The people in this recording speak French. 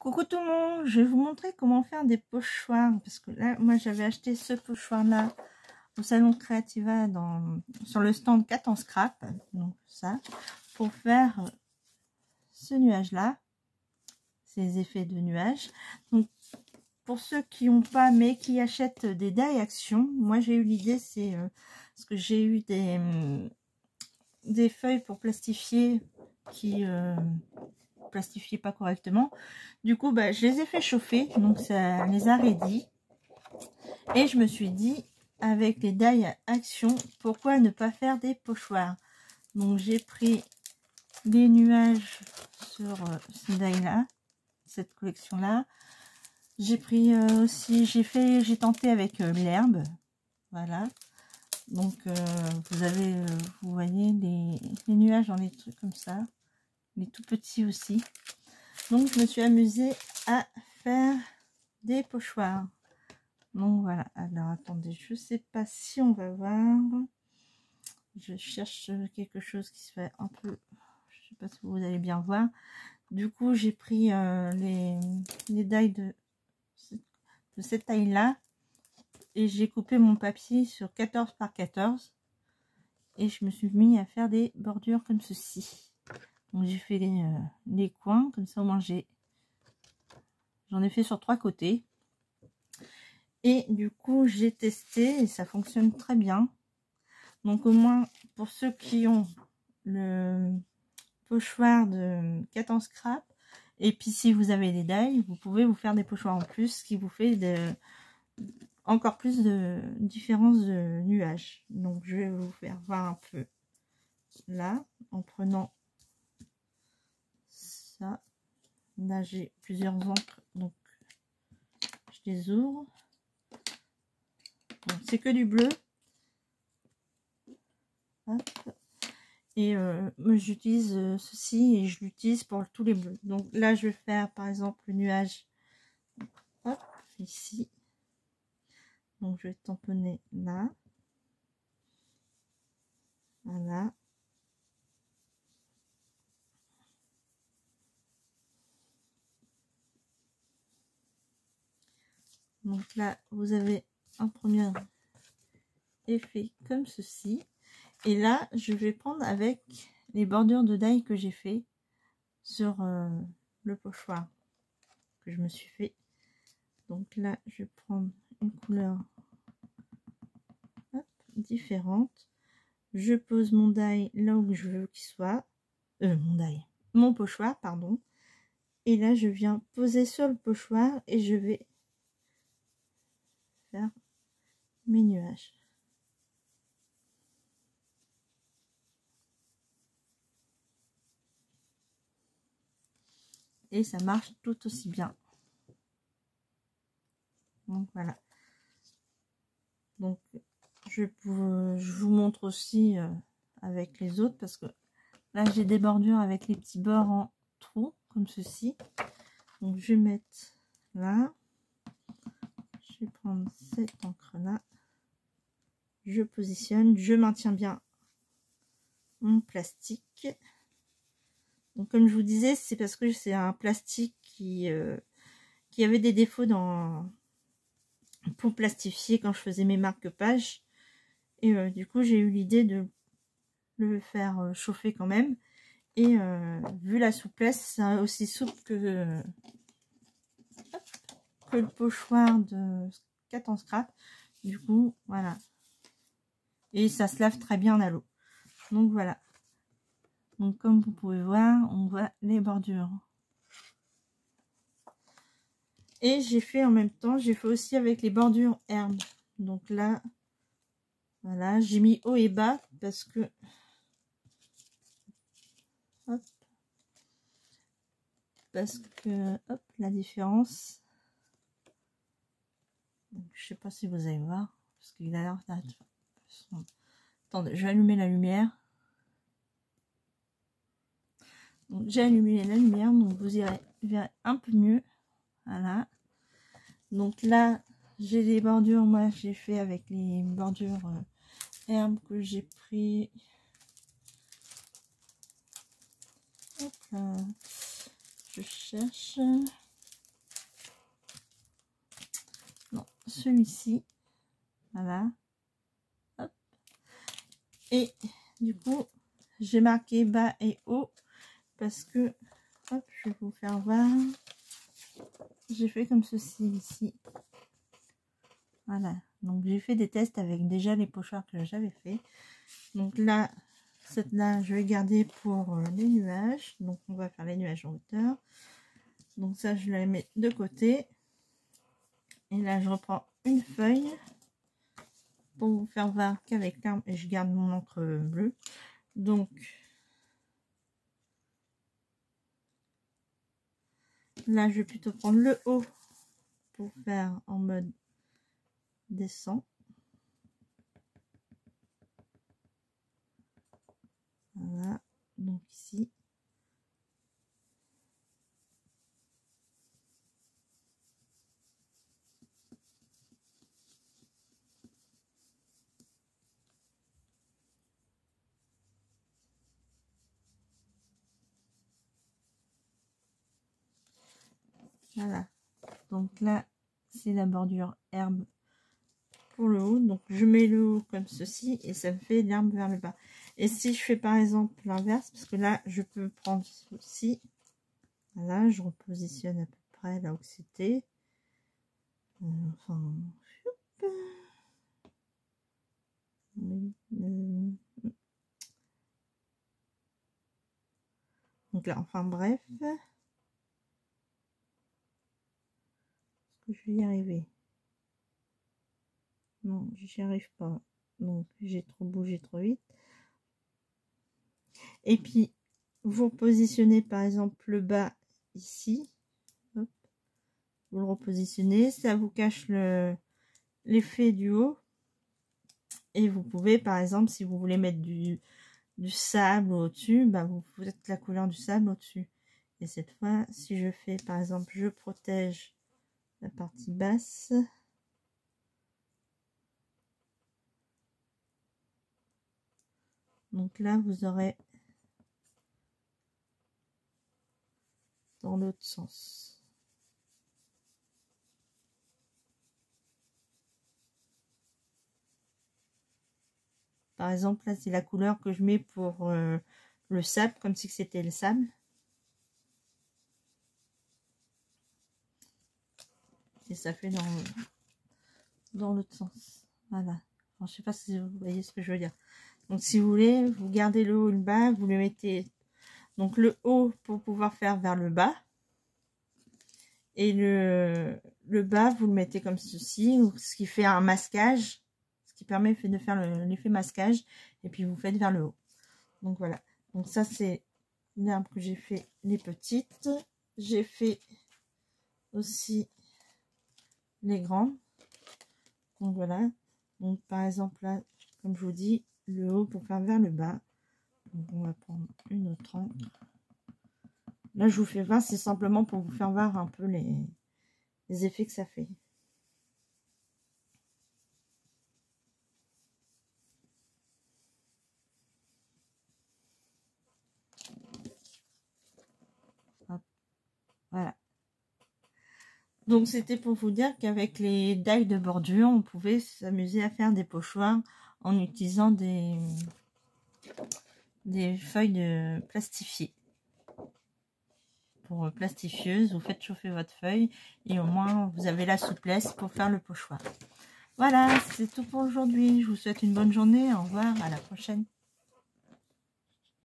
Coucou tout le monde, je vais vous montrer comment faire des pochoirs parce que là moi j'avais acheté ce pochoir là au salon Creativa sur le stand 4 en scrap, donc ça pour faire ce nuage là, ces effets de nuages. Donc pour ceux qui n'ont pas mais qui achètent des die action, moi j'ai eu l'idée, c'est parce que j'ai eu des feuilles pour plastifier qui plastifiaient pas correctement. Du coup, je les ai fait chauffer, donc ça les a raidis. Et je me suis dit, avec les die action, pourquoi ne pas faire des pochoirs? Donc j'ai pris les nuages sur ces die là, cette collection là. J'ai pris aussi, j'ai tenté avec l'herbe, voilà. Donc vous voyez les nuages dans les trucs comme ça, les tout petits aussi. Donc je me suis amusée à faire des pochoirs. Donc voilà, alors attendez, je sais pas si on va voir. Je cherche quelque chose qui se fait un peu, je sais pas si vous allez bien voir. Du coup j'ai pris les die de cette taille là et j'ai coupé mon papier sur 14 par 14 et je me suis mis à faire des bordures comme ceci. Donc j'ai fait les coins comme ça, au moins j'en ai fait sur 3 côtés. Et du coup j'ai testé et ça fonctionne très bien. Donc au moins pour ceux qui ont le pochoir de 4 en scrap, et puis si vous avez des die, vous pouvez vous faire des pochoirs en plus, ce qui vous fait encore plus de différence de nuages. Donc je vais vous faire voir un peu là en prenant ça. Là j'ai plusieurs encres, donc je les ouvre. Bon, c'est que du bleu. Hop. Et j'utilise ceci et je l'utilise pour tous les bleus. Donc là je vais faire par exemple le nuage, hop, ici. Donc je vais tamponner là, voilà. Donc là vous avez un premier effet comme ceci. Et là je vais prendre avec les bordures de die que j'ai fait sur le pochoir que je me suis fait. Donc là je vais prendre une couleur, hop, différente. Je pose mon die là où je veux qu'il soit, mon pochoir, pardon. Et là je viens poser sur le pochoir et je vais faire mes nuages. Et ça marche tout aussi bien. Donc voilà. Donc je vous montre aussi avec les autres, parce que là j'ai des bordures avec les petits bords en trous comme ceci. Donc je vais mettre là, je vais prendre cette encre là, je positionne, je maintiens bien mon plastique. Donc comme je vous disais, c'est parce que c'est un plastique qui avait des défauts pour plastifier quand je faisais mes marque-pages. Et du coup j'ai eu l'idée de le faire chauffer quand même. Et vu la souplesse, c'est aussi souple que le pochoir de 4 en scrap. Du coup voilà. Et ça se lave très bien à l'eau. Donc voilà. Donc comme vous pouvez voir, on voit les bordures. Et j'ai fait en même temps, j'ai fait aussi avec les bordures herbes. Donc là, voilà, j'ai mis haut et bas parce que, hop, hop, la différence. Donc, je sais pas si vous allez voir, parce qu'il a l'air d'être. Attendez, je vais allumer la lumière. Donc j'ai allumé la lumière, donc vous verrez un peu mieux. Voilà. Donc là, j'ai des bordures. Moi, j'ai fait avec les bordures herbes que j'ai pris. Hop là. Je cherche. celui-ci. Voilà. Hop. Et du coup, j'ai marqué bas et haut parce que, hop, je vais vous faire voir. J'ai fait comme ceci ici. Voilà. Donc j'ai fait des tests avec déjà les pochoirs que j'avais fait. Donc là, cette là, je vais garder pour les nuages. Donc on va faire les nuages en hauteur. Donc ça, je la mets de côté. Et là, je reprends une feuille pour vous faire voir qu'avec l'arme, et je garde mon encre bleue. Donc là, je vais plutôt prendre le haut pour faire en mode descend. Voilà, donc ici. Voilà, donc là, c'est la bordure herbe pour le haut. Donc je mets le haut comme ceci et ça me fait l'herbe vers le bas. Et si je fais par exemple l'inverse, parce que là, je peux prendre ceci. Voilà, je repositionne à peu près là où c'était. Enfin, donc là, enfin bref. Est-ce que je vais y arriver? Non, j'y arrive pas. Donc j'ai trop bougé trop vite. Et puis, vous positionnez par exemple le bas ici. Hop. Vous le repositionnez. Ça vous cache l'effet du haut. Et vous pouvez, par exemple, si vous voulez mettre du sable au-dessus, bah vous faites la couleur du sable au-dessus. Et cette fois, si je fais, par exemple, je protège la partie basse. Donc là, vous aurez dans l'autre sens. Par exemple, là, c'est la couleur que je mets pour le sable, comme si c'était le sable. Et ça fait dans l'autre sens. Voilà. Alors, je sais pas si vous voyez ce que je veux dire. Donc, si vous voulez, vous gardez le haut et le bas, vous le mettez... Donc, le haut pour pouvoir faire vers le bas. Et le bas, vous le mettez comme ceci, ce qui fait un masquage. Ce qui permet de faire l'effet masquage. Et puis, vous faites vers le haut. Donc, voilà. Donc, ça, c'est l'herbe que j'ai fait les petites. J'ai fait aussi les grandes. Donc, voilà. Donc, par exemple, là, comme je vous dis, le haut pour faire vers le bas. Donc, on va prendre une autre encre. Là, je vous fais voir, c'est simplement pour vous faire voir un peu les effets que ça fait. Hop. Voilà. Donc, c'était pour vous dire qu'avec les dailles de bordure, on pouvait s'amuser à faire des pochoirs en utilisant des feuilles de plastifiées. Pour plastifieuse, vous faites chauffer votre feuille et au moins vous avez la souplesse pour faire le pochoir. Voilà, c'est tout pour aujourd'hui. Je vous souhaite une bonne journée. Au revoir, à la prochaine.